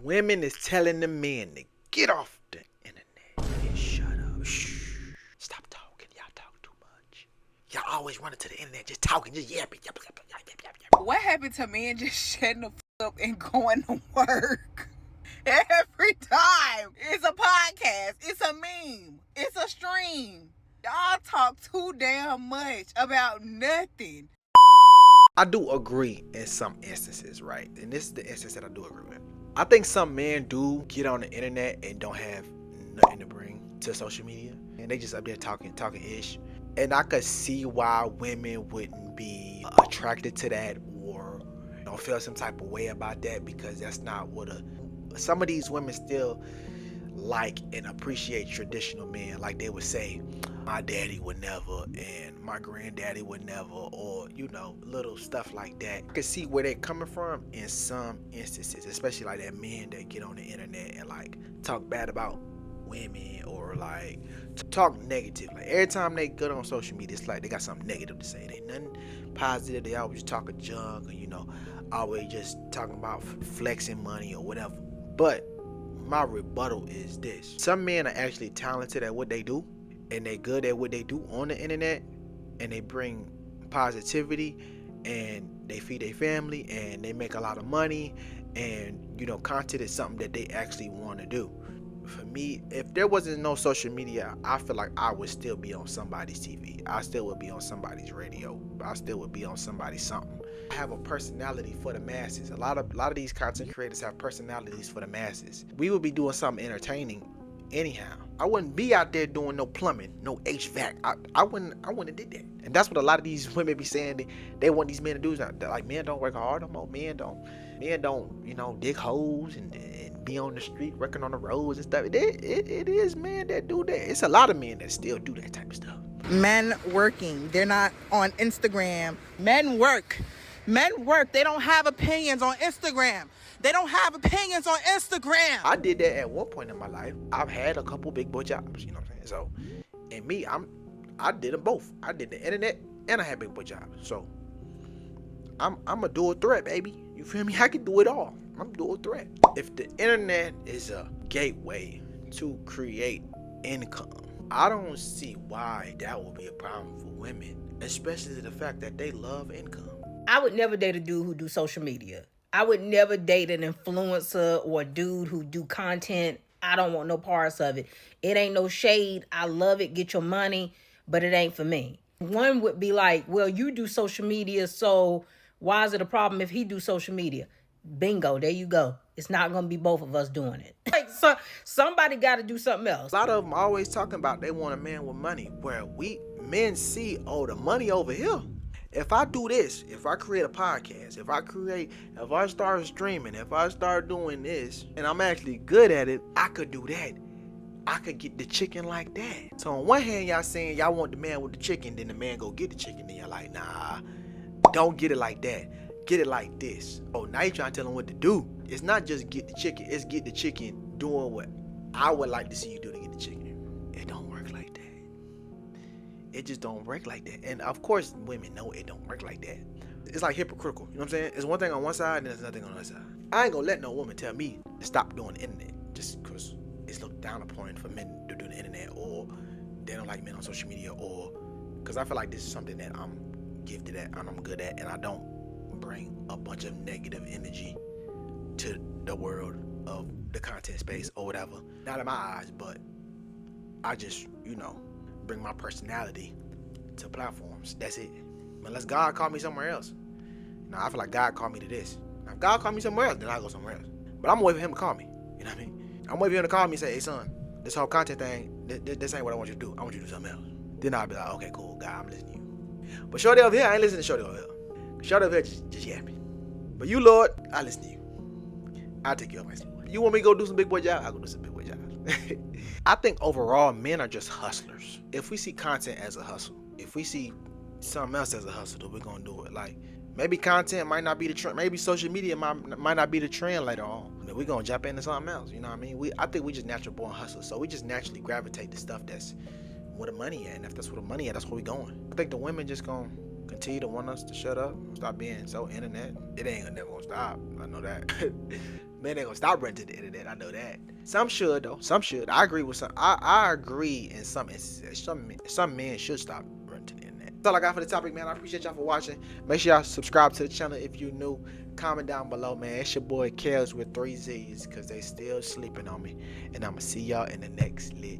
Women is telling the men to get off the internet and shut up. Shh. Stop talking. Y'all talk too much. Y'all always running to the internet, just talking, just yapping. What happened to men just shutting the up and going to work? Every time. It's a podcast. It's a meme. It's a stream. Y'all talk too damn much about nothing. I do agree in some instances, right? And this is the instance that I do agree with. I think some men do get on the internet and don't have nothing to bring to social media. And they just up there talking ish. And I could see why women wouldn't be attracted to that or don't feel some type of way about that, because that's not what some of these women still like and appreciate traditional men. Like they would say, my daddy would never and my granddaddy would never, or little stuff like that. I can see where they're coming from in some instances, especially like that men that get on the internet and like talk bad about women or like talk negative. Like every time they get on social media, it's like they got something negative to say. They nothing positive. They always talking junk, or always just talking about flexing money or whatever. But my rebuttal is this: some men are actually talented at what they do, and they good at what they do on the internet, and they bring positivity, and they feed their family, and they make a lot of money, and content is something that they actually want to do. For me, if there wasn't no social media, I feel like I would still be on somebody's TV. I still would be on somebody's radio. I still would be on somebody's something. I have a personality for the masses. A lot of these content creators have personalities for the masses. We would be doing something entertaining anyhow. I wouldn't be out there doing no plumbing, no HVAC. I wouldn't have did that. And that's what a lot of these women be saying they want these men to do. Like, men don't work hard no more. Men don't dig holes and be on the street working on the roads and stuff. It is men that do that. It's a lot of men that still do that type of stuff. Men working. They're not on Instagram. Men work. They don't have opinions on Instagram. I did that at one point in my life. I've had a couple big boy jobs, you know what I'm saying? So, and me, I did them both. I did the internet and I had big boy jobs. So, I'm a dual threat, baby. You feel me? I can do it all. I'm dual threat. If the internet is a gateway to create income, I don't see why that would be a problem for women, especially the fact that they love income. I would never date a dude who do social media. I would never date an influencer or a dude who do content. I don't want no parts of it. It ain't no shade. I love it. Get your money, but it ain't for me. One would be like, well, you do social media, so why is it a problem if he do social media? Bingo, there you go. It's not going to be both of us doing it. So somebody got to do something else. A lot of them always talking about they want a man with money, where we men see, the money over here. If I do this, if I create a podcast, if I start streaming, if I start doing this, and I'm actually good at it, I could do that. I could get the chicken like that. So on one hand, y'all saying y'all want the man with the chicken, then the man go get the chicken, then y'all like, nah, don't get it like that. Get it like this. Oh, now you trying to tell him what to do. It's not just get the chicken, it's get the chicken doing what I would like to see you do to get the chicken. It don't work like that. It just don't work like that. And of course, women know it don't work like that. It's like hypocritical, you know what I'm saying? It's one thing on one side and there's another thing on the other side. I ain't gonna let no woman tell me to stop doing the internet just because it's looked down upon for men to do the internet, or they don't like men on social media, or because I feel like this is something that I'm gifted at and I'm good at, and I don't bring a bunch of negative energy to the world of the content space or whatever. Not in my eyes, but I just, bring my personality to platforms. That's it. Unless God called me somewhere else. Now I feel like God called me to this. Now if God called me somewhere else, then I go somewhere else. But I'm waiting for him to call me. You know what I mean? I'm waiting for him to call me and say, hey son, this whole content thing, this ain't what I want you to do. I want you to do something else. Then I'll be like, okay, cool, God, I'm listening to you. But Shorty over here, I ain't listening to Shorty over here. Shorty over here just yapping. But you, Lord, I listen to you. I'll take you off my sleep. You want me to go do some big boy jobs? I'll go do some big boy jobs. I think overall, men are just hustlers. If we see content as a hustle, if we see something else as a hustle, then we're going to do it. Like, maybe content might not be the trend. Maybe social media might not be the trend later on. But we're going to jump into something else. You know what I mean? I think we just natural born hustlers. So we just naturally gravitate to stuff that's where the money at. And if that's where the money at, that's where we going. I think the women just going to continue to want us to shut up, stop being so internet. It ain't never going to stop. I know that. Men ain't gonna stop renting the internet. I know that. Some should though. Some should. I agree with some. I agree in some instances. Some men should stop renting the internet. That's all I got for the topic, man. I appreciate y'all for watching. Make sure y'all subscribe to the channel if you're new. Comment down below, man. It's your boy Kels with 3 Z's, cause they still sleeping on me. And I'ma see y'all in the next lit